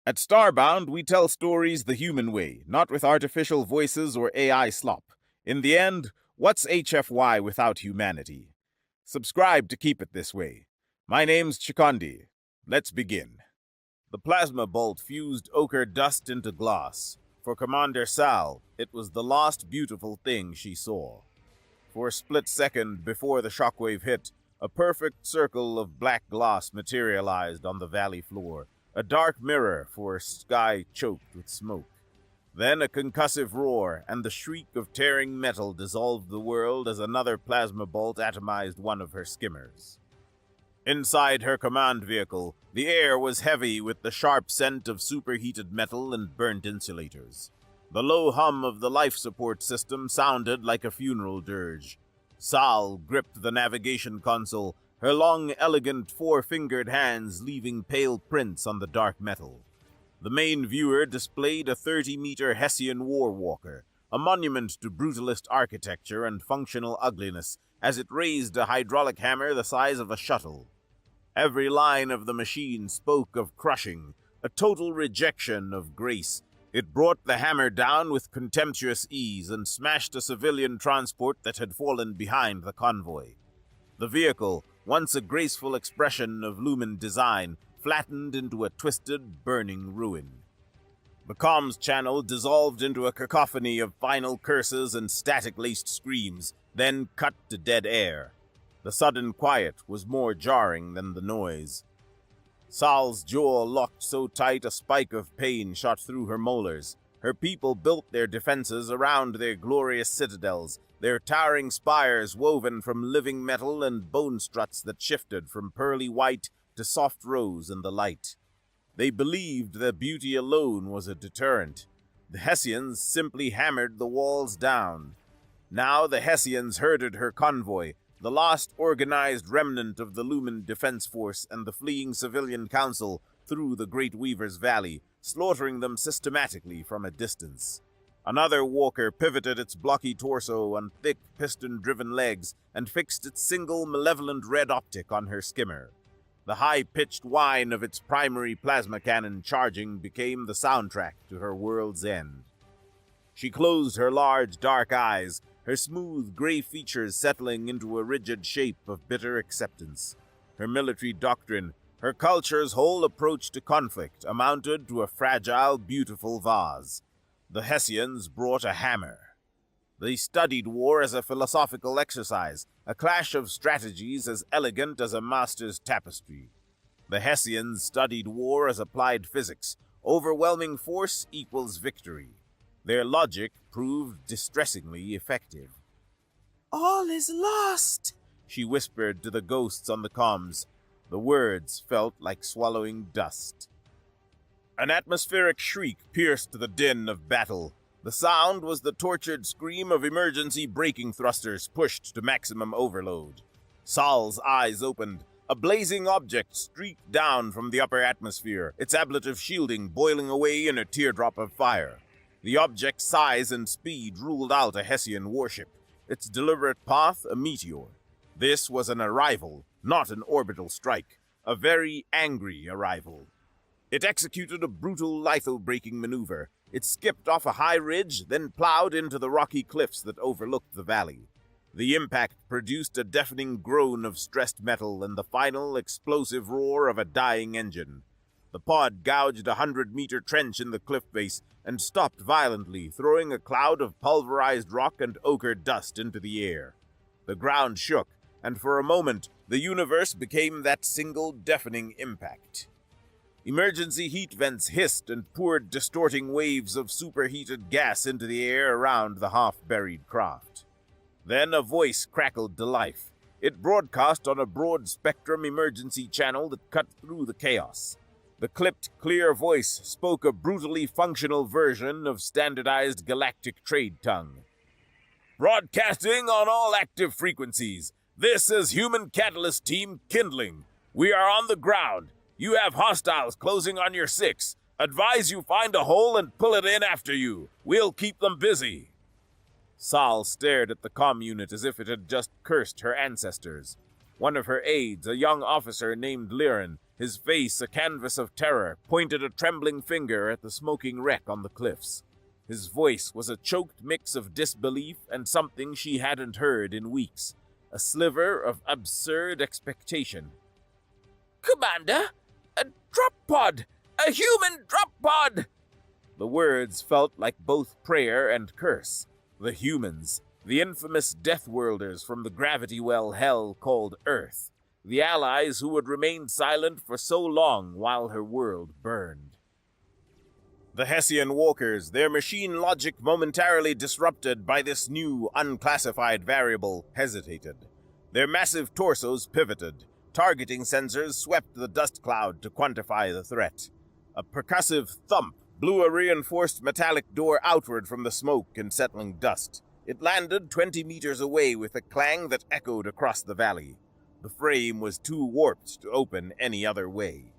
At Starbound, we tell stories the human way, not with artificial voices or AI slop. In the end, what's HFY without humanity? Subscribe to keep it this way. My name's Chikondi. Let's begin. The plasma bolt fused ochre dust into glass. For Commander Sal, it was the last beautiful thing she saw. For a split second before the shockwave hit, a perfect circle of black glass materialized on the valley floor, a dark mirror for a sky choked with smoke. Then a concussive roar, and the shriek of tearing metal dissolved the world as another plasma bolt atomized one of her skimmers. Inside her command vehicle, the air was heavy with the sharp scent of superheated metal and burnt insulators. The low hum of the life support system sounded like a funeral dirge. Sal gripped the navigation console, her long, elegant, four-fingered hands leaving pale prints on the dark metal. The main viewer displayed a 30-meter Hessian war walker, a monument to brutalist architecture and functional ugliness, as it raised a hydraulic hammer the size of a shuttle. Every line of the machine spoke of crushing, a total rejection of grace. It brought the hammer down with contemptuous ease and smashed a civilian transport that had fallen behind the convoy. The vehicle, once a graceful expression of lumen design, flattened into a twisted, burning ruin. The comms channel dissolved into a cacophony of final curses and static-laced screams, then cut to dead air. The sudden quiet was more jarring than the noise. Sal's jaw locked so tight a spike of pain shot through her molars. Her people built their defenses around their glorious citadels, their towering spires woven from living metal and bone struts that shifted from pearly white to soft rose in the light. They believed that beauty alone was a deterrent. The Hessians simply hammered the walls down. Now the Hessians herded her convoy, the last organized remnant of the Lumen Defense Force and the fleeing civilian council, through the Great Weaver's Valley, slaughtering them systematically from a distance. Another walker pivoted its blocky torso on thick, piston-driven legs and fixed its single malevolent red optic on her skimmer. The high-pitched whine of its primary plasma cannon charging became the soundtrack to her world's end. She closed her large, dark eyes, her smooth, gray features settling into a rigid shape of bitter acceptance. Her military doctrine, her culture's whole approach to conflict, amounted to a fragile, beautiful vase. The Hessians brought a hammer. They studied war as a philosophical exercise, a clash of strategies as elegant as a master's tapestry. The Hessians studied war as applied physics. Overwhelming force equals victory. Their logic proved distressingly effective. "All is lost," she whispered to the ghosts on the comms. The words felt like swallowing dust. An atmospheric shriek pierced the din of battle. The sound was the tortured scream of emergency braking thrusters pushed to maximum overload. Sal's eyes opened. A blazing object streaked down from the upper atmosphere, its ablative shielding boiling away in a teardrop of fire. The object's size and speed ruled out a Hessian warship, its deliberate path a meteor. This was an arrival, not an orbital strike, a very angry arrival. It executed a brutal litho-braking maneuver. It skipped off a high ridge, then plowed into the rocky cliffs that overlooked the valley. The impact produced a deafening groan of stressed metal and the final explosive roar of a dying engine. The pod gouged a 100-meter trench in the cliff face and stopped violently, throwing a cloud of pulverized rock and ochre dust into the air. The ground shook, and for a moment, the universe became that single deafening impact. Emergency heat vents hissed and poured distorting waves of superheated gas into the air around the half-buried craft. Then a voice crackled to life. It broadcast on a broad-spectrum emergency channel that cut through the chaos. The clipped, clear voice spoke a brutally functional version of standardized galactic trade tongue. "Broadcasting on all active frequencies. This is Human Catalyst Team Kindling. We are on the ground. You have hostiles closing on your 6. Advise you find a hole and pull it in after you. We'll keep them busy." Sal stared at the comm unit as if it had just cursed her ancestors. One of her aides, a young officer named Liren, His face, a canvas of terror, pointed a trembling finger at the smoking wreck on the cliffs. His voice was a choked mix of disbelief and something she hadn't heard in weeks, a sliver of absurd expectation. "Commander, a drop pod! A human drop pod!" The words felt like both prayer and curse. The humans, the infamous Deathworlders from the gravity well hell called Earth, the allies who had remained silent for so long while her world burned. The Hessian walkers, their machine logic momentarily disrupted by this new, unclassified variable, hesitated. Their massive torsos pivoted. Targeting sensors swept the dust cloud to quantify the threat. A percussive thump blew a reinforced metallic door outward from the smoke and settling dust. It landed 20 meters away with a clang that echoed across the valley. The frame was too warped to open any other way.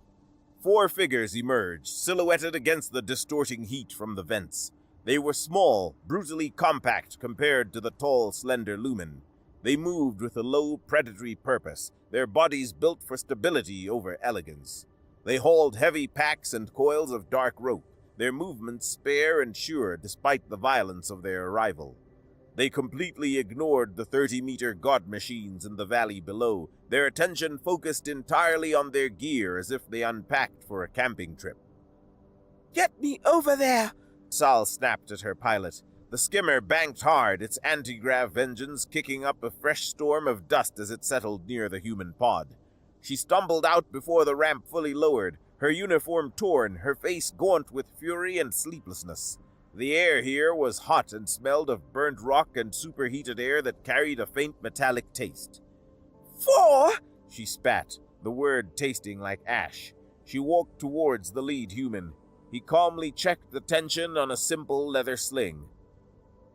4 figures emerged, silhouetted against the distorting heat from the vents. They were small, brutally compact compared to the tall, slender Lumen. They moved with a low, predatory purpose, their bodies built for stability over elegance. They hauled heavy packs and coils of dark rope, their movements spare and sure despite the violence of their arrival. They completely ignored the 30-meter god machines in the valley below, their attention focused entirely on their gear as if they unpacked for a camping trip. "Get me over there!" Sal snapped at her pilot. The skimmer banked hard, its anti-grav engines kicking up a fresh storm of dust as it settled near the human pod. She stumbled out before the ramp fully lowered, her uniform torn, her face gaunt with fury and sleeplessness. The air here was hot and smelled of burnt rock and superheated air that carried a faint metallic taste. 4! She spat, the word tasting like ash. She walked towards the lead human. He calmly checked the tension on a simple leather sling.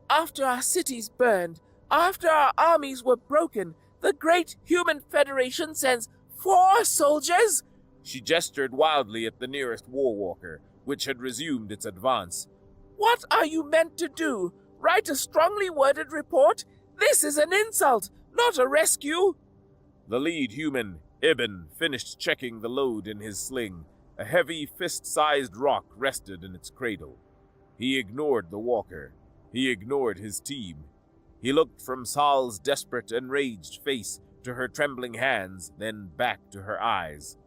"After our cities burned, after our armies were broken, the Great Human Federation sends 4 soldiers?" She gestured wildly at the nearest warwalker, which had resumed its advance. "What are you meant to do? Write a strongly worded report? This is an insult, not a rescue." The lead human, Ibn, finished checking the load in his sling. A heavy, fist-sized rock rested in its cradle. He ignored the walker. He ignored his team. He looked from Sal's desperate, enraged face to her trembling hands, then back to her eyes.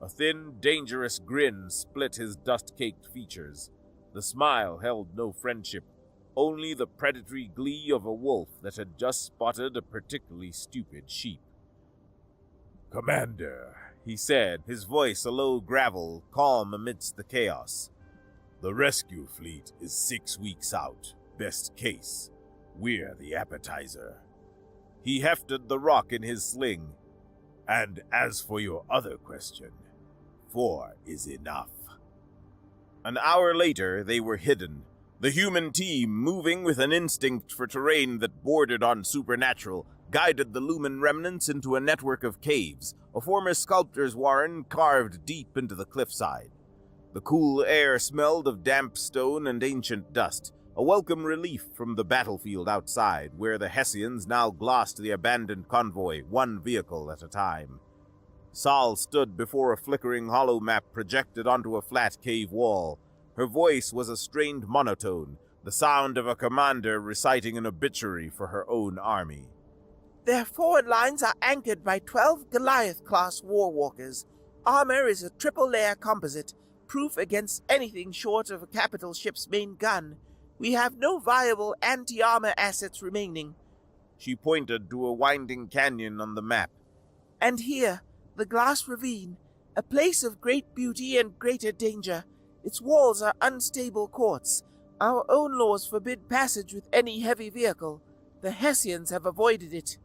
A thin, dangerous grin split his dust-caked features. The smile held no friendship, only the predatory glee of a wolf that had just spotted a particularly stupid sheep. "Commander," he said, his voice a low gravel, calm amidst the chaos. "The rescue fleet is 6 weeks out. Best case. We're the appetizer." He hefted the rock in his sling. "And as for your other question, 4 is enough." An hour later, they were hidden. The human team, moving with an instinct for terrain that bordered on supernatural, guided the Lumen remnants into a network of caves, a former sculptor's warren carved deep into the cliffside. The cool air smelled of damp stone and ancient dust, a welcome relief from the battlefield outside, where the Hessians now glossed the abandoned convoy, one vehicle at a time. Sal stood before a flickering hollow map projected onto a flat cave wall. Her voice was a strained monotone, the sound of a commander reciting an obituary for her own army. "Their forward lines are anchored by 12 Goliath-class warwalkers. Armor is a triple-layer composite, proof against anything short of a capital ship's main gun. We have no viable anti-armor assets remaining." She pointed to a winding canyon on the map. "And here, the glass ravine, a place of great beauty and greater danger. Its walls are unstable quartz. Our own laws forbid passage with any heavy vehicle. The Hessians have avoided it."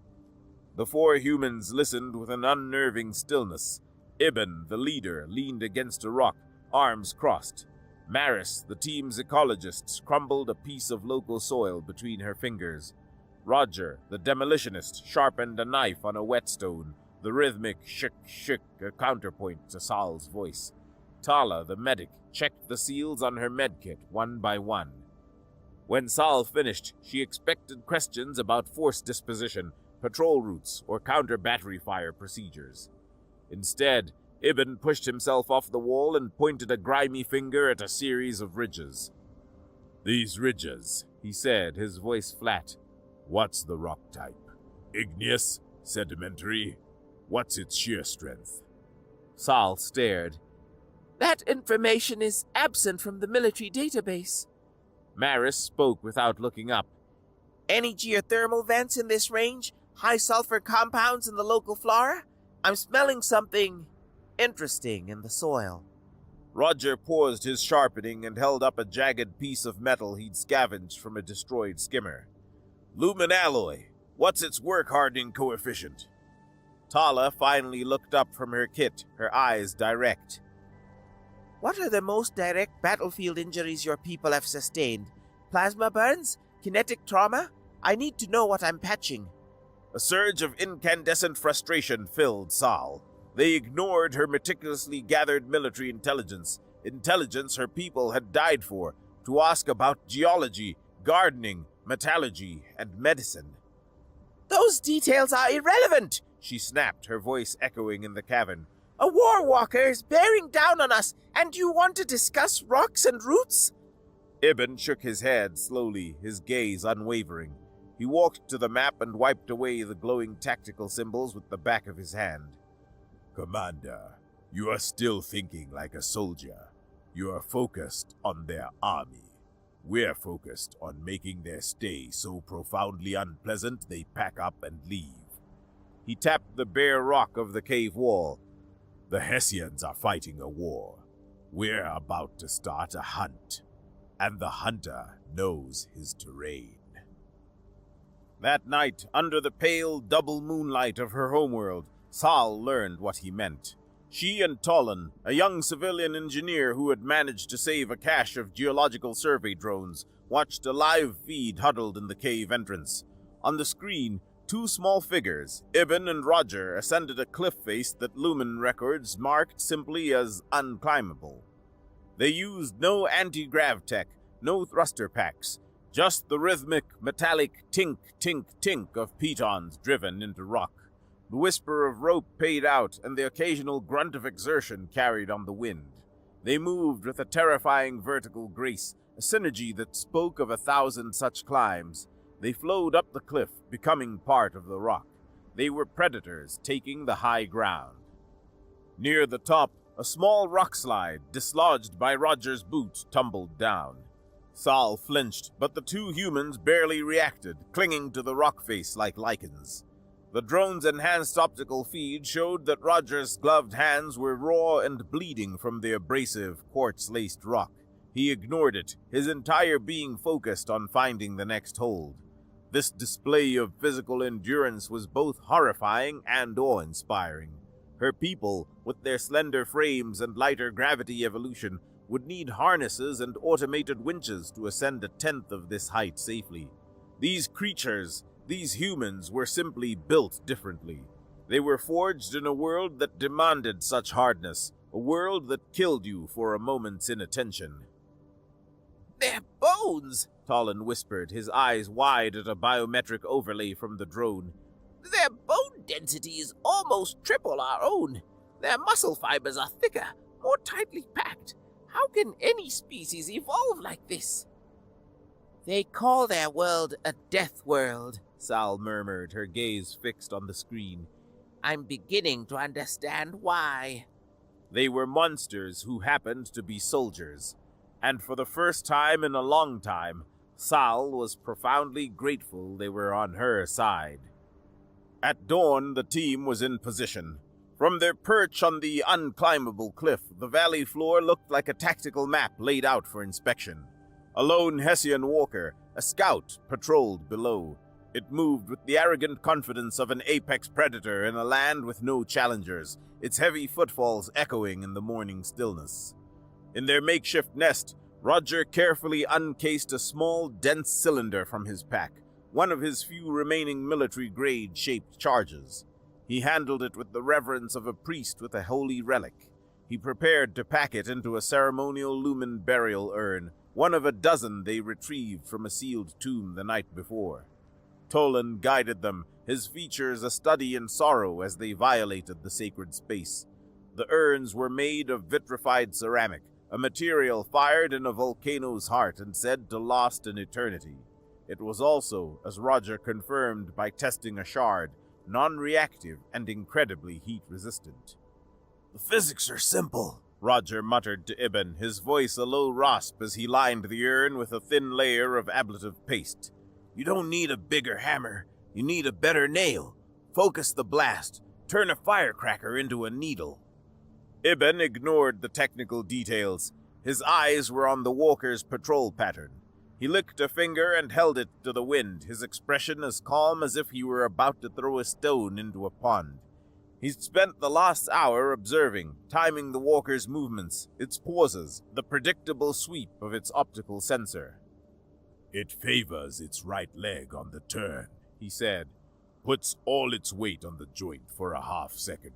The 4 humans listened with an unnerving stillness. Ibn, the leader, leaned against a rock, arms crossed. Maris, the team's ecologist, crumbled a piece of local soil between her fingers. Roger, the demolitionist, sharpened a knife on a whetstone, the rhythmic shik-shik a counterpoint to Sal's voice. Tala, the medic, checked the seals on her medkit one by one. When Sal finished, she expected questions about force disposition, patrol routes, or counter-battery fire procedures. Instead, Ibn pushed himself off the wall and pointed a grimy finger at a series of ridges. "These ridges," he said, his voice flat. "What's the rock type? Igneous? Sedimentary? What's its shear strength?" Saul stared. "That information is absent from the military database." Maris spoke without looking up. "Any geothermal vents in this range? High sulfur compounds in the local flora? I'm smelling something interesting in the soil." Roger paused his sharpening and held up a jagged piece of metal he'd scavenged from a destroyed skimmer. "Lumen alloy. What's its work-hardening coefficient?" Tala finally looked up from her kit, her eyes direct. "What are the most direct battlefield injuries your people have sustained? Plasma burns? Kinetic trauma? I need to know what I'm patching." A surge of incandescent frustration filled Sal. They ignored her meticulously gathered military intelligence her people had died for, to ask about geology, gardening, metallurgy, and medicine. "Those details are irrelevant," she snapped, her voice echoing in the cavern. "A war walker is bearing down on us, and you want to discuss rocks and roots?" Ibn shook his head slowly, his gaze unwavering. He walked to the map and wiped away the glowing tactical symbols with the back of his hand. "Commander, you are still thinking like a soldier. You are focused on their army. We're focused on making their stay so profoundly unpleasant they pack up and leave." He tapped the bare rock of the cave wall. "The Hessians are fighting a war. We're about to start a hunt, and the hunter knows his terrain." That night, under the pale double moonlight of her homeworld, Sal learned what he meant. She and Tolan, a young civilian engineer who had managed to save a cache of geological survey drones, watched a live feed huddled in the cave entrance. On the screen, two small figures, Ibn and Roger, ascended a cliff face that Lumen records marked simply as unclimbable. They used no anti-grav tech, no thruster packs, just the rhythmic, metallic tink, tink, tink of pitons driven into rock. The whisper of rope paid out, and the occasional grunt of exertion carried on the wind. They moved with a terrifying vertical grace, a synergy that spoke of 1,000 such climbs. They flowed up the cliff, becoming part of the rock. They were predators, taking the high ground. Near the top, a small rock slide, dislodged by Roger's boot, tumbled down. Sal flinched, but the two humans barely reacted, clinging to the rock face like lichens. The drone's enhanced optical feed showed that Roger's gloved hands were raw and bleeding from the abrasive, quartz-laced rock. He ignored it, his entire being focused on finding the next hold. This display of physical endurance was both horrifying and awe-inspiring. Her people, with their slender frames and lighter gravity evolution, would need harnesses and automated winches to ascend a tenth of this height safely. These creatures, these humans, were simply built differently. They were forged in a world that demanded such hardness, a world that killed you for a moment's inattention. "They're bones," Tolan whispered, his eyes wide at a biometric overlay from the drone. "Their bone density is almost triple our own. Their muscle fibers are thicker, more tightly packed. How can any species evolve like this?" "They call their world a death world," Sal murmured, her gaze fixed on the screen. "I'm beginning to understand why." They were monsters who happened to be soldiers, and for the first time in a long time, Sal was profoundly grateful they were on her side. At dawn, the team was in position. From their perch on the unclimbable cliff, the valley floor looked like a tactical map laid out for inspection. A lone Hessian walker, a scout, patrolled below. It moved with the arrogant confidence of an apex predator in a land with no challengers, its heavy footfalls echoing in the morning stillness. In their makeshift nest, Roger carefully uncased a small, dense cylinder from his pack, one of his few remaining military-grade shaped charges. He handled it with the reverence of a priest with a holy relic. He prepared to pack it into a ceremonial Lumen burial urn, one of a dozen they retrieved from a sealed tomb the night before. Tolan guided them, his features a study in sorrow as they violated the sacred space. The urns were made of vitrified ceramic, a material fired in a volcano's heart and said to last an eternity. It was also, as Roger confirmed by testing a shard, non-reactive and incredibly heat-resistant. "The physics are simple," Roger muttered to Ibn, his voice a low rasp as he lined the urn with a thin layer of ablative paste. "You don't need a bigger hammer, you need a better nail. Focus the blast, turn a firecracker into a needle." Ibn ignored the technical details. His eyes were on the walker's patrol pattern. He licked a finger and held it to the wind, his expression as calm as if he were about to throw a stone into a pond. He'd spent the last hour observing, timing the walker's movements, its pauses, the predictable sweep of its optical sensor. "It favors its right leg on the turn," he said. "Puts all its weight on the joint for a half second.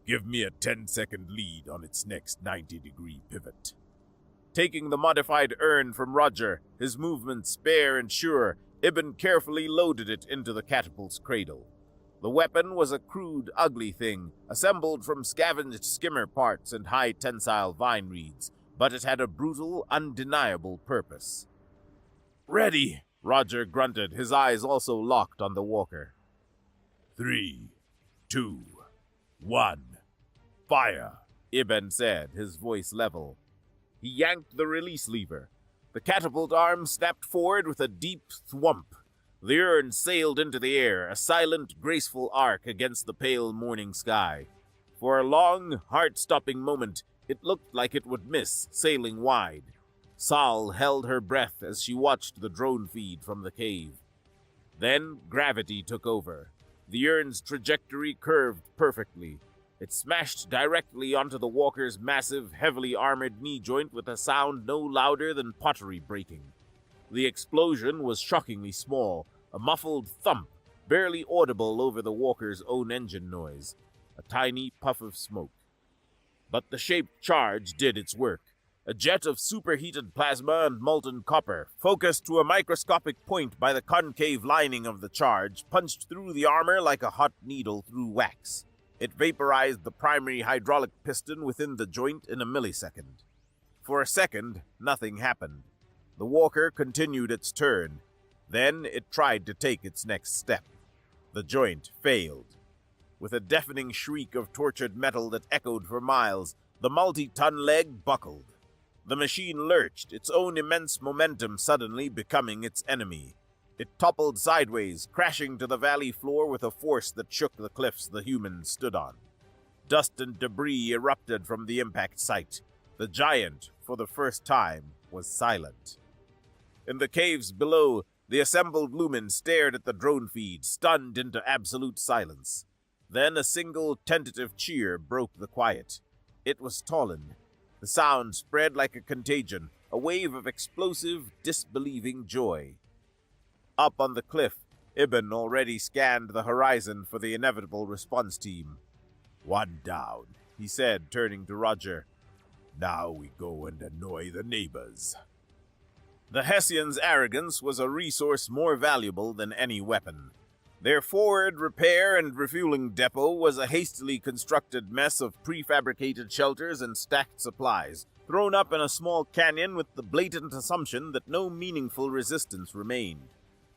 Give me a 10-second lead on its next 90-degree pivot." Taking the modified urn from Roger, his movements spare and sure, Ibn carefully loaded it into the catapult's cradle. The weapon was a crude, ugly thing, assembled from scavenged skimmer parts and high-tensile vine reeds, but it had a brutal, undeniable purpose. "Ready," Roger grunted, his eyes also locked on the walker. 3, 2, 1, fire, Ibn said, his voice level. He yanked the release lever. The catapult arm snapped forward with a deep thwump. The urn sailed into the air, a silent, graceful arc against the pale morning sky. For a long, heart-stopping moment, it looked like it would miss, sailing wide. Sal held her breath as she watched the drone feed from the cave. Then gravity took over. The urn's trajectory curved perfectly. It smashed directly onto the walker's massive, heavily armored knee joint with a sound no louder than pottery breaking. The explosion was shockingly small, a muffled thump, barely audible over the walker's own engine noise, a tiny puff of smoke. But the shaped charge did its work. A jet of superheated plasma and molten copper, focused to a microscopic point by the concave lining of the charge, punched through the armor like a hot needle through wax. It vaporized the primary hydraulic piston within the joint in a millisecond. For a second, nothing happened. The walker continued its turn. Then it tried to take its next step. The joint failed. With a deafening shriek of tortured metal that echoed for miles, the multi-ton leg buckled. The machine lurched, its own immense momentum suddenly becoming its enemy. It toppled sideways, crashing to the valley floor with a force that shook the cliffs the humans stood on. Dust and debris erupted from the impact site. The giant, for the first time, was silent. In the caves below, the assembled lumens stared at the drone feed, stunned into absolute silence. Then a single tentative cheer broke the quiet. It was Tolin. The sound spread like a contagion, a wave of explosive, disbelieving joy. Up on the cliff, Ibn already scanned the horizon for the inevitable response team. "One down," he said, turning to Roger. "Now we go and annoy the neighbors." The Hessians' arrogance was a resource more valuable than any weapon. Their forward repair and refueling depot was a hastily constructed mess of prefabricated shelters and stacked supplies, thrown up in a small canyon with the blatant assumption that no meaningful resistance remained.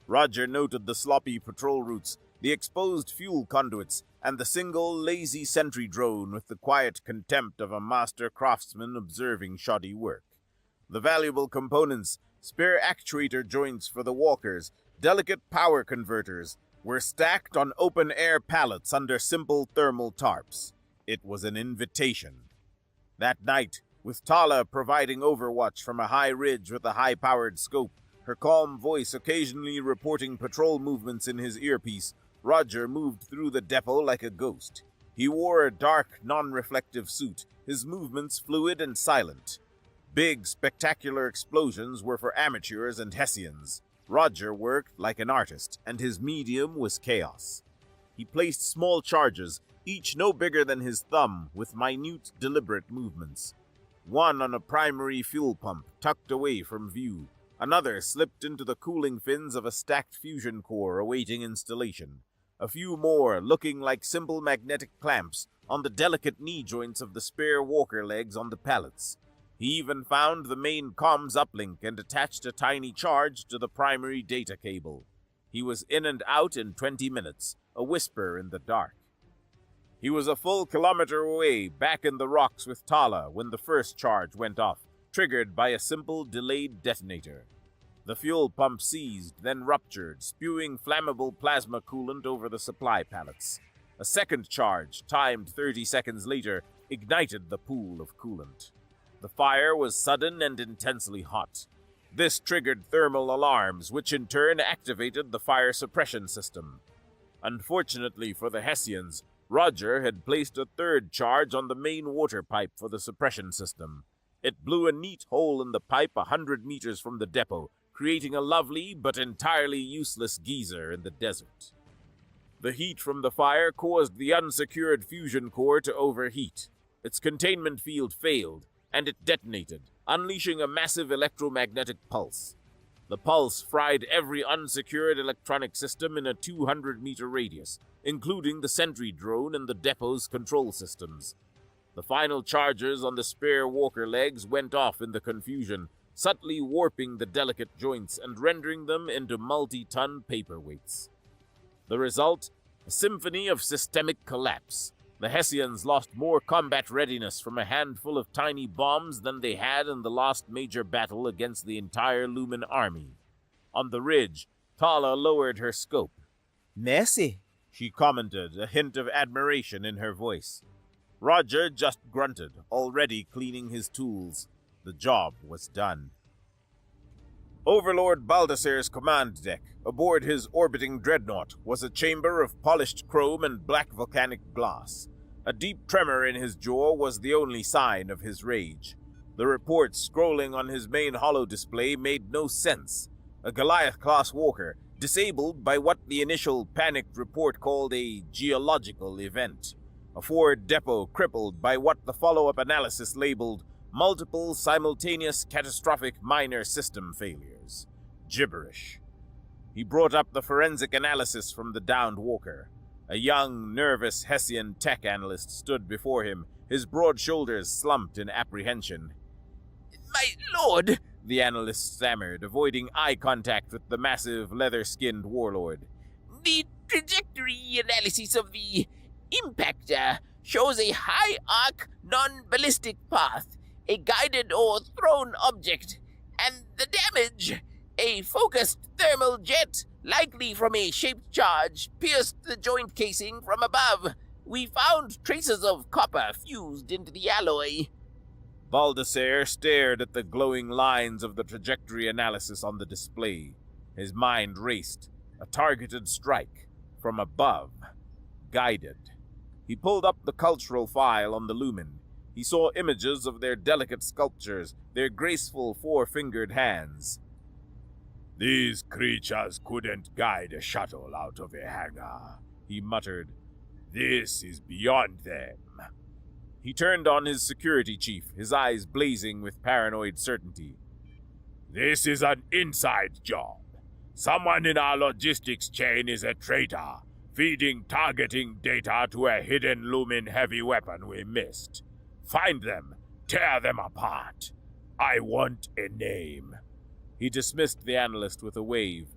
Roger noted the sloppy patrol routes, the exposed fuel conduits, and the single, lazy sentry drone with the quiet contempt of a master craftsman observing shoddy work. The valuable components, spare actuator joints for the walkers, delicate power converters, were stacked on open-air pallets under simple thermal tarps. It was an invitation. That night, with Tala providing overwatch from a high ridge with a high-powered scope, her calm voice occasionally reporting patrol movements in his earpiece, Roger moved through the depot like a ghost. He wore a dark, non-reflective suit, his movements fluid and silent. Big, spectacular explosions were for amateurs and Hessians. Roger worked like an artist, and his medium was chaos. He placed small charges, each no bigger than his thumb, with minute, deliberate movements. One on a primary fuel pump, tucked away from view. Another slipped into the cooling fins of a stacked fusion core awaiting installation. A few more, looking like simple magnetic clamps, on the delicate knee joints of the spare walker legs on the pallets. He even found the main comms uplink and attached a tiny charge to the primary data cable. He was in and out in 20 minutes, a whisper in the dark. He was a full kilometer away, back in the rocks with Tala, when the first charge went off, triggered by a simple delayed detonator. The fuel pump seized, then ruptured, spewing flammable plasma coolant over the supply pallets. A second charge, timed 30 seconds later, ignited the pool of coolant. The fire was sudden and intensely hot. This triggered thermal alarms, which in turn activated the fire suppression system. Unfortunately for the Hessians, Roger had placed a third charge on the main water pipe for the suppression system. It blew a neat hole in the pipe 100 meters from the depot, creating a lovely but entirely useless geyser in the desert. The heat from the fire caused the unsecured fusion core to overheat. Its containment field failed, and it detonated, unleashing a massive electromagnetic pulse. The pulse fried every unsecured electronic system in a 200-meter radius, including the sentry drone and the depot's control systems. The final charges on the spare walker legs went off in the confusion, subtly warping the delicate joints and rendering them into multi-ton paperweights. The result? A symphony of systemic collapse. The Hessians lost more combat readiness from a handful of tiny bombs than they had in the last major battle against the entire Lumen army. On the ridge, Tala lowered her scope. "Messy," she commented, a hint of admiration in her voice. Roger just grunted, already cleaning his tools. The job was done. Overlord Baldasser's command deck, aboard his orbiting dreadnought, was a chamber of polished chrome and black volcanic glass. A deep tremor in his jaw was the only sign of his rage. The reports scrolling on his main holo display made no sense. A Goliath-class walker, disabled by what the initial panicked report called a geological event. A forward depot crippled by what the follow-up analysis labeled multiple simultaneous catastrophic minor system failures. Gibberish. He brought up the forensic analysis from the downed walker. A young, nervous Hessian tech analyst stood before him, his broad shoulders slumped in apprehension. "My lord," the analyst stammered, avoiding eye contact with the massive, leather-skinned warlord. "the trajectory analysis of the impactor shows a high-arc, non-ballistic path, a guided or thrown object, and the damage, a focused thermal jet, likely from a shaped charge, pierced the joint casing from above. We found traces of copper fused into the alloy." Baldasser stared at the glowing lines of the trajectory analysis on the display. His mind raced. A targeted strike. From above. Guided. He pulled up the cultural file on the Lumen. He saw images of their delicate sculptures, their graceful four-fingered hands. "These creatures couldn't guide a shuttle out of a hangar," he muttered. "This is beyond them." He turned on his security chief, his eyes blazing with paranoid certainty. "This is an inside job. Someone in our logistics chain is a traitor, feeding targeting data to a hidden Lumen heavy weapon we missed. Find them, tear them apart. I want a name." He dismissed the analyst with a wave.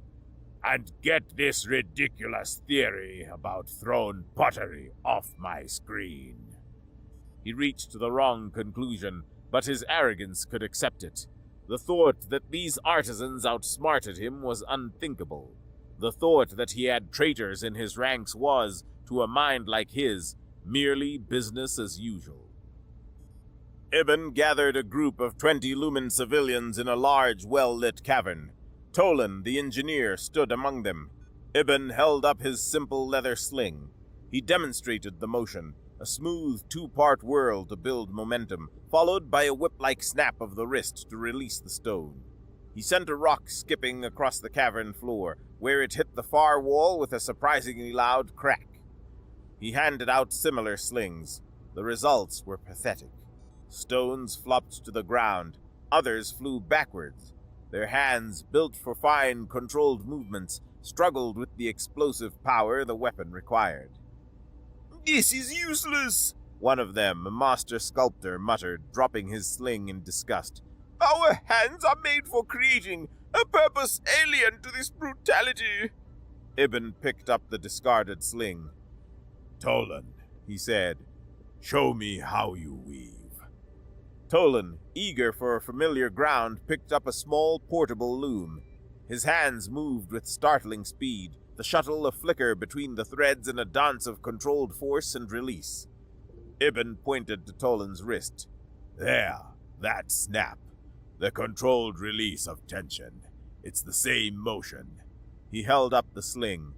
"And get this ridiculous theory about thrown pottery off my screen." He reached the wrong conclusion, but his arrogance could accept it. The thought that these artisans outsmarted him was unthinkable. The thought that he had traitors in his ranks was, to a mind like his, merely business as usual. Ibn gathered a group of 20 Lumen civilians in a large, well-lit cavern. Tolan, the engineer, stood among them. Ibn held up his simple leather sling. He demonstrated the motion, a smooth two-part whirl to build momentum, followed by a whip-like snap of the wrist to release the stone. He sent a rock skipping across the cavern floor, where it hit the far wall with a surprisingly loud crack. He handed out similar slings. The results were pathetic. Stones flopped to the ground. Others flew backwards. Their hands, built for fine, controlled movements, struggled with the explosive power the weapon required. "This is useless," One of them, a master sculptor, muttered, dropping his sling in disgust. "Our hands are made for creating a purpose alien to this brutality." Ibn picked up the discarded sling. "Tolan," he said, "show me how you weave." Tolan, eager for familiar ground, picked up a small portable loom. His hands moved with startling speed, the shuttle a flicker between the threads in a dance of controlled force and release. Ibn pointed to Tolan's wrist. "There, that snap. The controlled release of tension. It's the same motion." He held up the sling.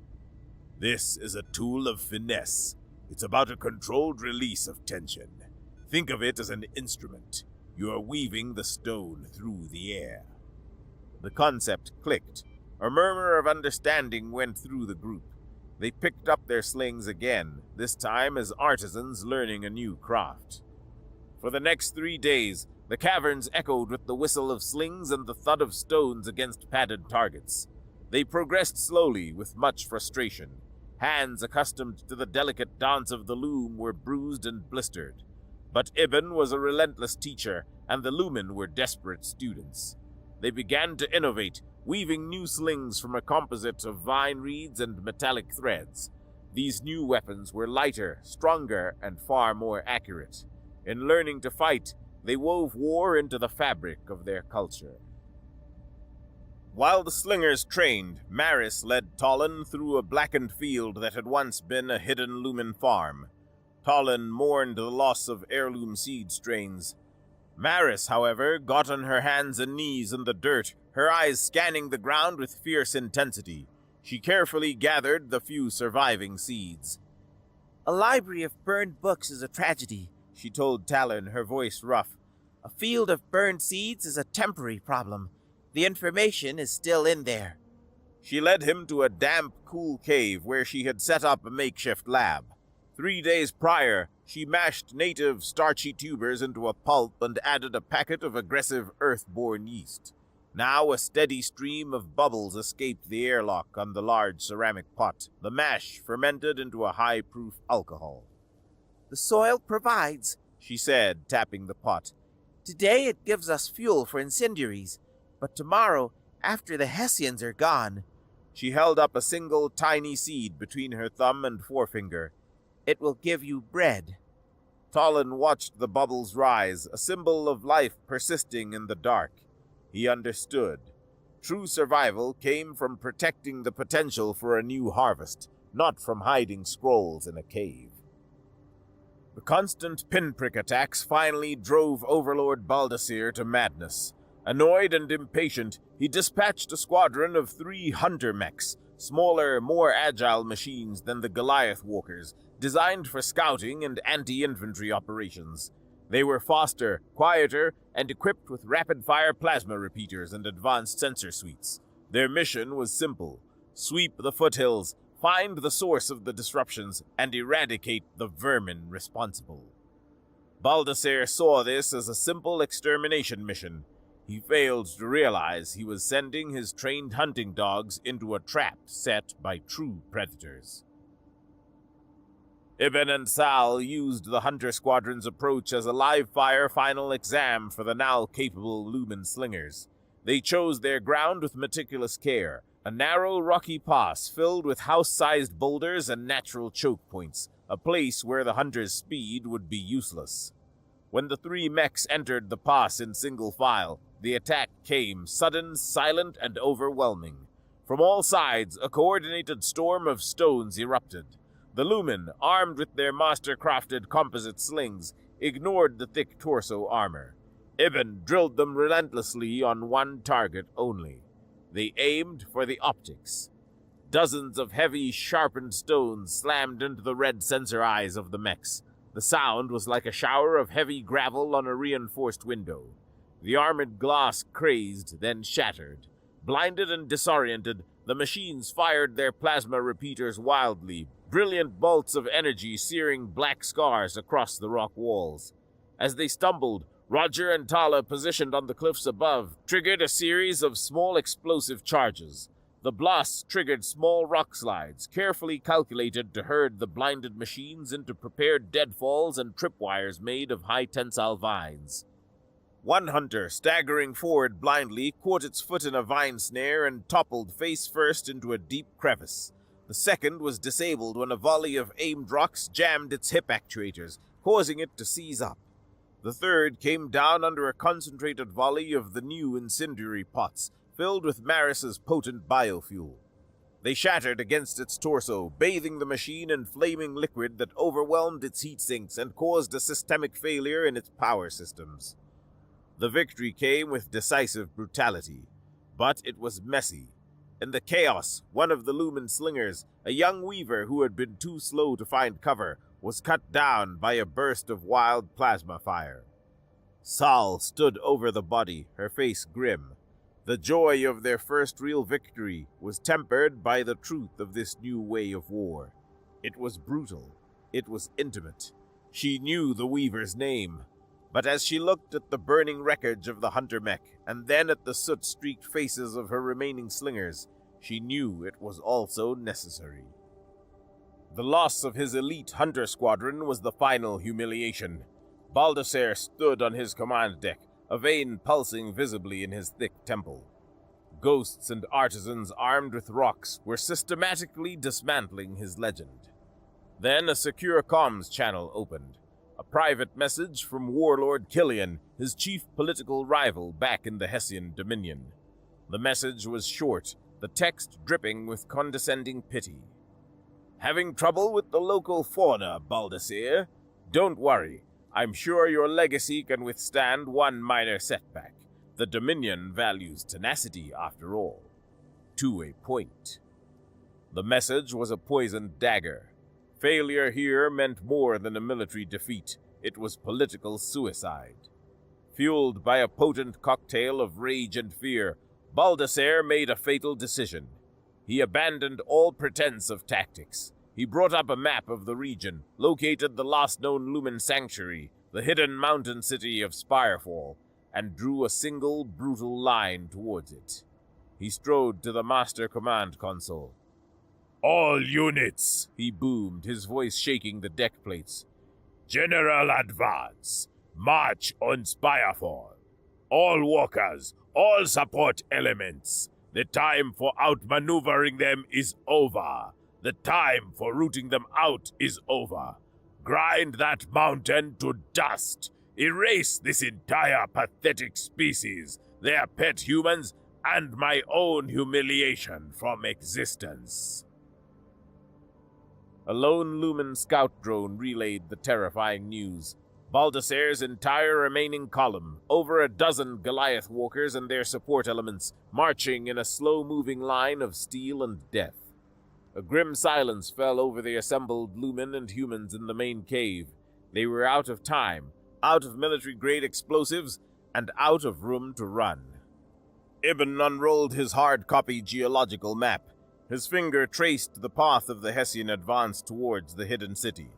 "This is a tool of finesse. It's about a controlled release of tension. Think of it as an instrument. You are weaving the stone through the air." The concept clicked. A murmur of understanding went through the group. They picked up their slings again, this time as artisans learning a new craft. For the next 3 days, the caverns echoed with the whistle of slings and the thud of stones against padded targets. They progressed slowly, with much frustration. Hands accustomed to the delicate dance of the loom were bruised and blistered. But Ibn was a relentless teacher, and the Lumen were desperate students. They began to innovate, weaving new slings from a composite of vine reeds and metallic threads. These new weapons were lighter, stronger, and far more accurate. In learning to fight, they wove war into the fabric of their culture. While the slingers trained, Maris led Tolan through a blackened field that had once been a hidden Lumen farm. Tolan mourned the loss of heirloom seed strains. Maris, however, got on her hands and knees in the dirt, her eyes scanning the ground with fierce intensity. She carefully gathered the few surviving seeds. "A library of burned books is a tragedy," she told Talon, her voice rough. "A field of burned seeds is a temporary problem. The information is still in there." She led him to a damp, cool cave where she had set up a makeshift lab. 3 days prior, she mashed native starchy tubers into a pulp and added a packet of aggressive earth-born yeast. Now a steady stream of bubbles escaped the airlock on the large ceramic pot. The mash fermented into a high-proof alcohol. "The soil provides," she said, tapping the pot. "Today it gives us fuel for incendiaries, but tomorrow, after the Hessians are gone..." She held up a single tiny seed between her thumb and forefinger. "It will give you bread." Tolan watched the bubbles rise, a symbol of life persisting in the dark. He understood. True survival came from protecting the potential for a new harvest, not from hiding scrolls in a cave. The constant pinprick attacks finally drove Overlord Baldassir to madness. Annoyed and impatient, he dispatched a squadron of 3 hunter mechs, smaller, more agile machines than the Goliath walkers, designed for scouting and anti-infantry operations. They were faster, quieter, and equipped with rapid-fire plasma repeaters and advanced sensor suites. Their mission was simple: sweep the foothills, find the source of the disruptions, and eradicate the vermin responsible. Baldassir saw this as a simple extermination mission. He failed to realize he was sending his trained hunting dogs into a trap set by true predators. Ibn and Sal used the Hunter Squadron's approach as a live-fire final exam for the now-capable Lumen slingers. They chose their ground with meticulous care, a narrow rocky pass filled with house-sized boulders and natural choke points, a place where the Hunter's speed would be useless. When the 3 mechs entered the pass in single file, the attack came, sudden, silent, and overwhelming. From all sides, a coordinated storm of stones erupted. The Lumen, armed with their master-crafted composite slings, ignored the thick torso armor. Ibn drilled them relentlessly on one target only. They aimed for the optics. Dozens of heavy, sharpened stones slammed into the red sensor eyes of the mechs. The sound was like a shower of heavy gravel on a reinforced window. The armored glass crazed, then shattered. Blinded and disoriented, the machines fired their plasma repeaters wildly, brilliant bolts of energy searing black scars across the rock walls. As they stumbled, Roger and Tala, positioned on the cliffs above, triggered a series of small explosive charges. The blasts triggered small rock slides, carefully calculated to herd the blinded machines into prepared deadfalls and tripwires made of high-tensile vines. One hunter, staggering forward blindly, caught its foot in a vine snare and toppled face first into a deep crevice. The second was disabled when a volley of aimed rocks jammed its hip actuators, causing it to seize up. The third came down under a concentrated volley of the new incendiary pots, filled with Maris's potent biofuel. They shattered against its torso, bathing the machine in flaming liquid that overwhelmed its heat sinks and caused a systemic failure in its power systems. The victory came with decisive brutality, but it was messy. In the chaos, one of the Lumen slingers, a young weaver who had been too slow to find cover, was cut down by a burst of wild plasma fire. Sal stood over the body, her face grim. The joy of their first real victory was tempered by the truth of this new way of war. It was brutal. It was intimate. She knew the Weaver's name. But as she looked at the burning wreckage of the hunter mech, and then at the soot-streaked faces of her remaining slingers, she knew it was also necessary. The loss of his elite hunter squadron was the final humiliation. Baldassare stood on his command deck, a vein pulsing visibly in his thick temple. Ghosts and artisans armed with rocks were systematically dismantling his legend. Then a secure comms channel opened. A private message from Warlord Killian, his chief political rival back in the Hessian Dominion. The message was short, the text dripping with condescending pity. "Having trouble with the local fauna, Baldassare? Don't worry. I'm sure your legacy can withstand one minor setback. The Dominion values tenacity, after all. To a point." The message was a poisoned dagger. Failure here meant more than a military defeat. It was political suicide. Fueled by a potent cocktail of rage and fear, Baldassare made a fatal decision. He abandoned all pretense of tactics. He brought up a map of the region, located the last known Lumen sanctuary, the hidden mountain city of Spirefall, and drew a single brutal line towards it. He strode to the master command console. "All units," he boomed, his voice shaking the deck plates. "General advance. March on Spirefall. All walkers, all support elements. The time for outmaneuvering them is over. The time for rooting them out is over. Grind that mountain to dust. Erase this entire pathetic species, their pet humans, and my own humiliation from existence." A lone Lumen scout drone relayed the terrifying news. Baldassare's entire remaining column, over a dozen Goliath walkers and their support elements, marching in a slow-moving line of steel and death. A grim silence fell over the assembled Lumen and humans in the main cave. They were out of time, out of military-grade explosives, and out of room to run. Ibn unrolled his hard-copy geological map. His finger traced the path of the Hessian advance towards the hidden city.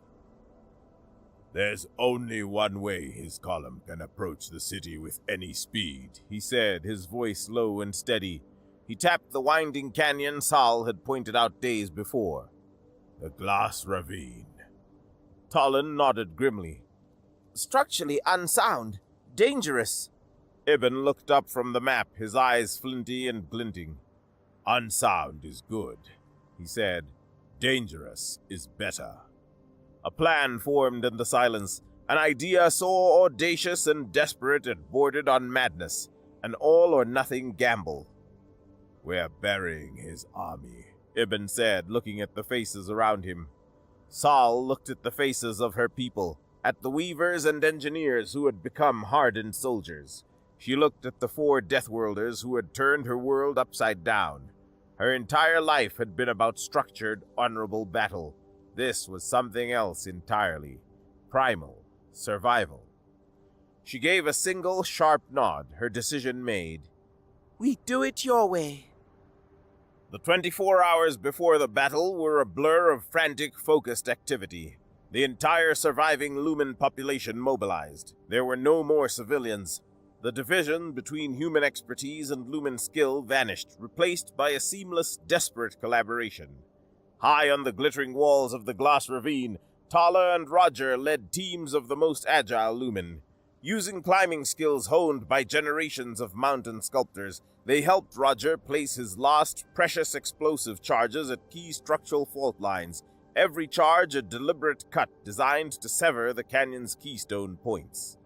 "There's only one way his column can approach the city with any speed," he said, his voice low and steady. He tapped the winding canyon Sal had pointed out days before. "The glass ravine." Talon nodded grimly. "Structurally unsound. Dangerous." Ibn looked up from the map, his eyes flinty and glinting. "Unsound is good," he said. "Dangerous is better." A plan formed in the silence, an idea so audacious and desperate it bordered on madness, an all-or-nothing gamble. "We're burying his army," Ibn said, looking at the faces around him. Sal looked at the faces of her people, at the weavers and engineers who had become hardened soldiers. She looked at the 4 Deathworlders who had turned her world upside down. Her entire life had been about structured, honorable battle. This was something else entirely. Primal. Survival. She gave a single, sharp nod, her decision made. "We do it your way." The 24 hours before the battle were a blur of frantic, focused activity. The entire surviving Lumen population mobilized. There were no more civilians. The division between human expertise and lumen skill vanished, replaced by a seamless, desperate collaboration. High on the glittering walls of the glass ravine, Tala and Roger led teams of the most agile lumen. Using climbing skills honed by generations of mountain sculptors, they helped Roger place his last precious explosive charges at key structural fault lines, every charge a deliberate cut designed to sever the canyon's keystone points.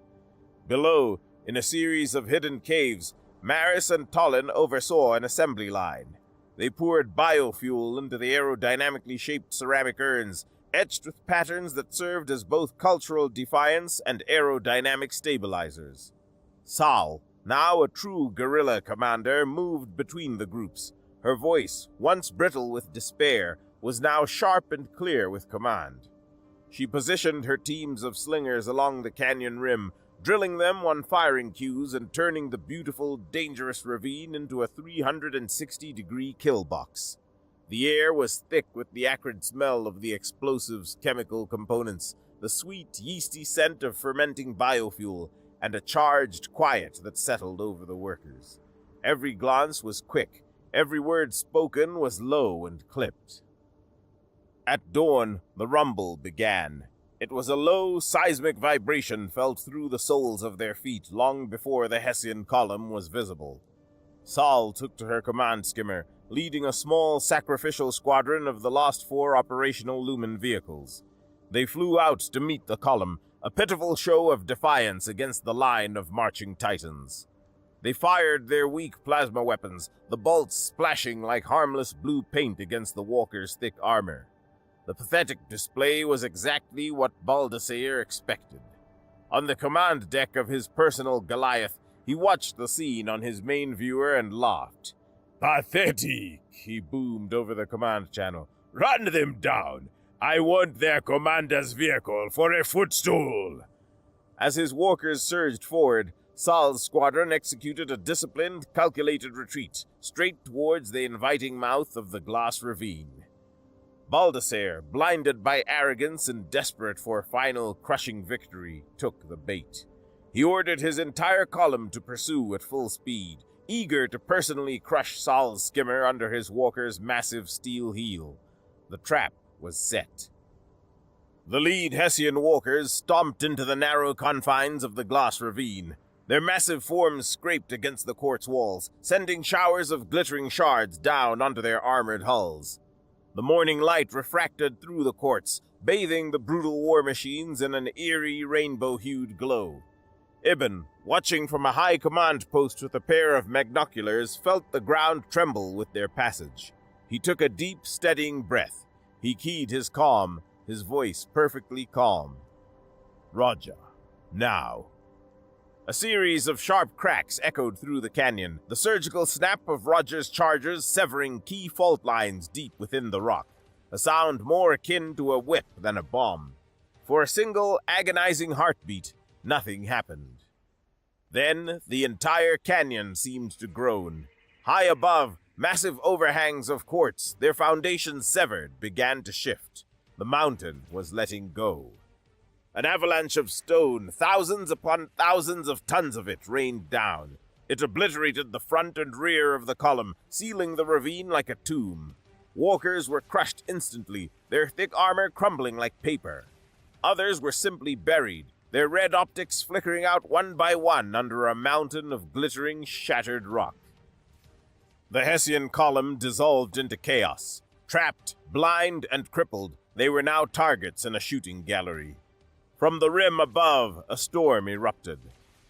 Below, in a series of hidden caves, Maris and Tallin oversaw an assembly line. They poured biofuel into the aerodynamically shaped ceramic urns, etched with patterns that served as both cultural defiance and aerodynamic stabilizers. Sal, now a true guerrilla commander, moved between the groups. Her voice, once brittle with despair, was now sharp and clear with command. She positioned her teams of slingers along the canyon rim, drilling them on firing cues and turning the beautiful, dangerous ravine into a 360-degree kill box. The air was thick with the acrid smell of the explosive's chemical components, the sweet, yeasty scent of fermenting biofuel, and a charged quiet that settled over the workers. Every glance was quick, every word spoken was low and clipped. At dawn, the rumble began. It was a low, seismic vibration felt through the soles of their feet long before the Hessian column was visible. Sal took to her command skimmer, leading a small, sacrificial squadron of the last 4 operational lumen vehicles. They flew out to meet the column, a pitiful show of defiance against the line of marching titans. They fired their weak plasma weapons, the bolts splashing like harmless blue paint against the walkers' thick armor. The pathetic display was exactly what Baldassare expected. On the command deck of his personal Goliath, he watched the scene on his main viewer and laughed. "Pathetic," he boomed over the command channel. "Run them down! I want their commander's vehicle for a footstool!" As his walkers surged forward, Sal's squadron executed a disciplined, calculated retreat, straight towards the inviting mouth of the glass ravine. Baldassare, blinded by arrogance and desperate for final crushing victory, took the bait. He ordered his entire column to pursue at full speed, eager to personally crush Sal's skimmer under his walker's massive steel heel. The trap was set. The lead Hessian walkers stomped into the narrow confines of the glass ravine. Their massive forms scraped against the quartz walls, sending showers of glittering shards down onto their armored hulls. The morning light refracted through the quartz, bathing the brutal war machines in an eerie rainbow-hued glow. Ibn, watching from a high command post with a pair of magnoculars, felt the ground tremble with their passage. He took a deep, steadying breath. He keyed his calm, his voice perfectly calm. "Roger, now." A series of sharp cracks echoed through the canyon, the surgical snap of Roger's chargers severing key fault lines deep within the rock, a sound more akin to a whip than a bomb. For a single, agonizing heartbeat, nothing happened. Then the entire canyon seemed to groan. High above, massive overhangs of quartz, their foundations severed, began to shift. The mountain was letting go. An avalanche of stone, thousands upon thousands of tons of it, rained down. It obliterated the front and rear of the column, sealing the ravine like a tomb. Walkers were crushed instantly, their thick armor crumbling like paper. Others were simply buried, their red optics flickering out one by one under a mountain of glittering, shattered rock. The Hessian column dissolved into chaos. Trapped, blind, and crippled, they were now targets in a shooting gallery. From the rim above, a storm erupted.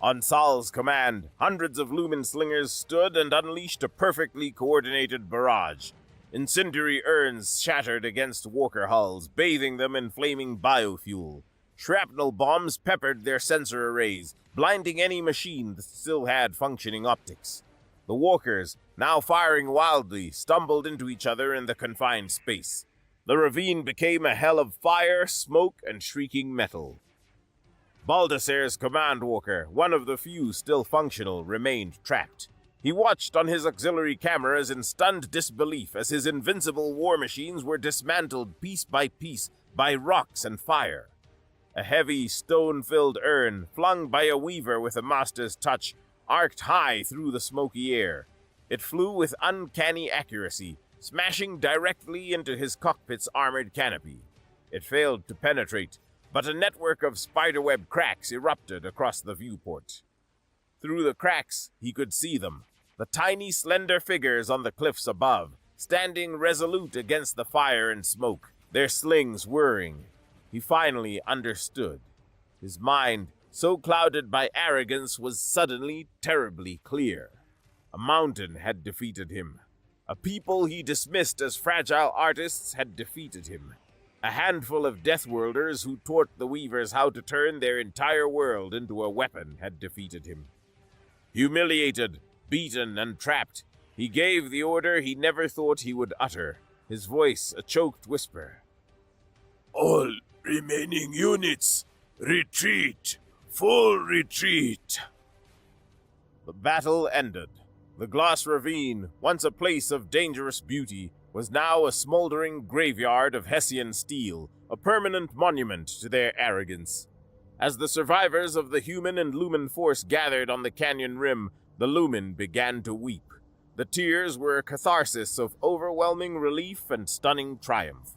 On Sal's command, hundreds of lumen slingers stood and unleashed a perfectly coordinated barrage. Incendiary urns shattered against walker hulls, bathing them in flaming biofuel. Shrapnel bombs peppered their sensor arrays, blinding any machine that still had functioning optics. The walkers, now firing wildly, stumbled into each other in the confined space. The ravine became a hell of fire, smoke, and shrieking metal. Baldassare's command walker, one of the few still functional, remained trapped. He watched on his auxiliary cameras in stunned disbelief as his invincible war machines were dismantled piece by piece by rocks and fire. A heavy, stone-filled urn, flung by a weaver with a master's touch, arced high through the smoky air. It flew with uncanny accuracy, smashing directly into his cockpit's armored canopy. It failed to penetrate, but a network of spiderweb cracks erupted across the viewport. Through the cracks, he could see them, the tiny, slender figures on the cliffs above, standing resolute against the fire and smoke, their slings whirring. He finally understood. His mind, so clouded by arrogance, was suddenly terribly clear. A mountain had defeated him. A people he dismissed as fragile artists had defeated him. A handful of Deathworlders who taught the Weavers how to turn their entire world into a weapon had defeated him. Humiliated, beaten, and trapped, he gave the order he never thought he would utter, his voice a choked whisper. All remaining units, retreat! Full retreat! The battle ended. The Gloss Ravine, once a place of dangerous beauty, was now a smoldering graveyard of Hessian steel, a permanent monument to their arrogance. As the survivors of the human and lumen force gathered on the canyon rim, the lumen began to weep. The tears were a catharsis of overwhelming relief and stunning triumph.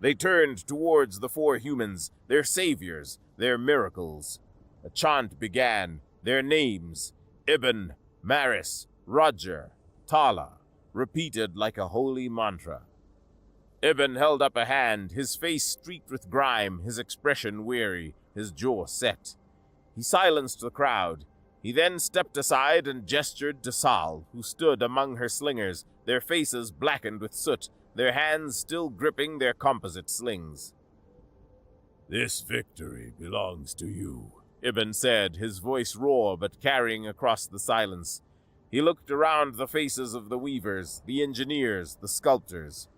They turned towards the four humans, their saviors, their miracles. A chant began, their names, Ibn, Maris, Roger, Tala, repeated like a holy mantra. Ibn held up a hand, his face streaked with grime, his expression weary, his jaw set. He silenced the crowd. He then stepped aside and gestured to Sal, who stood among her slingers, their faces blackened with soot, their hands still gripping their composite slings. This victory belongs to you, Ibn said, his voice raw but carrying across the silence. He looked around the faces of the weavers, the engineers, the sculptors.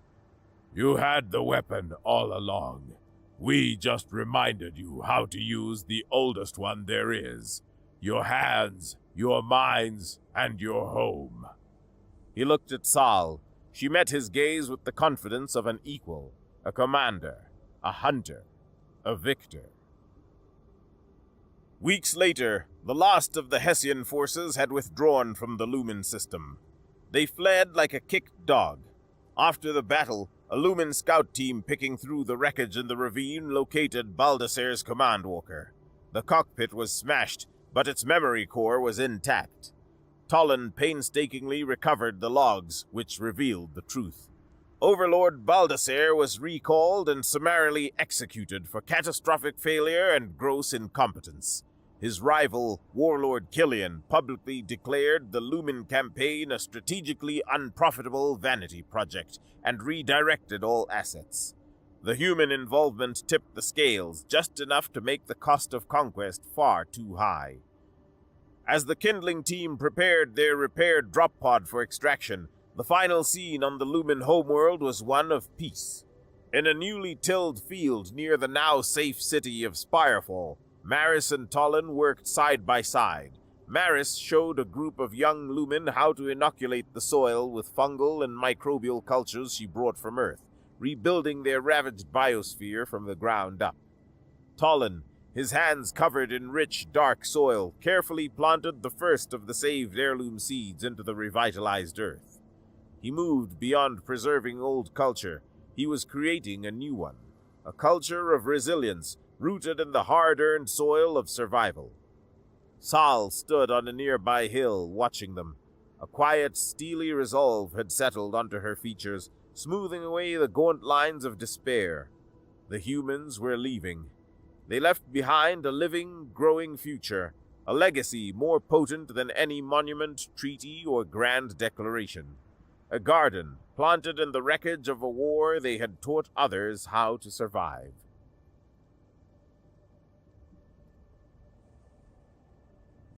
You had the weapon all along. We just reminded you how to use the oldest one there is. Your hands, your minds, and your home. He looked at Sal. She met his gaze with the confidence of an equal, a commander, a hunter, a victor. Weeks later, the last of the Hessian forces had withdrawn from the Lumen system. They fled like a kicked dog. After the battle, a Lumen scout team picking through the wreckage in the ravine located Baldasser's command walker. The cockpit was smashed, but its memory core was intact. Tollan painstakingly recovered the logs, which revealed the truth. Overlord Baldasser was recalled and summarily executed for catastrophic failure and gross incompetence. His rival, Warlord Killian, publicly declared the Lumen campaign a strategically unprofitable vanity project and redirected all assets. The human involvement tipped the scales just enough to make the cost of conquest far too high. As the kindling team prepared their repaired drop pod for extraction, the final scene on the Lumen homeworld was one of peace. In a newly tilled field near the now safe city of Spirefall, Maris and Tollan worked side by side. Maris showed a group of young Lumen how to inoculate the soil with fungal and microbial cultures she brought from Earth, rebuilding their ravaged biosphere from the ground up. Tollan, his hands covered in rich, dark soil, carefully planted the first of the saved heirloom seeds into the revitalized Earth. He moved beyond preserving old culture. He was creating a new one, a culture of resilience, rooted in the hard-earned soil of survival. Sal stood on a nearby hill, watching them. A quiet, steely resolve had settled onto her features, smoothing away the gaunt lines of despair. The humans were leaving. They left behind a living, growing future, a legacy more potent than any monument, treaty, or grand declaration. A garden planted in the wreckage of a war they had taught others how to survive.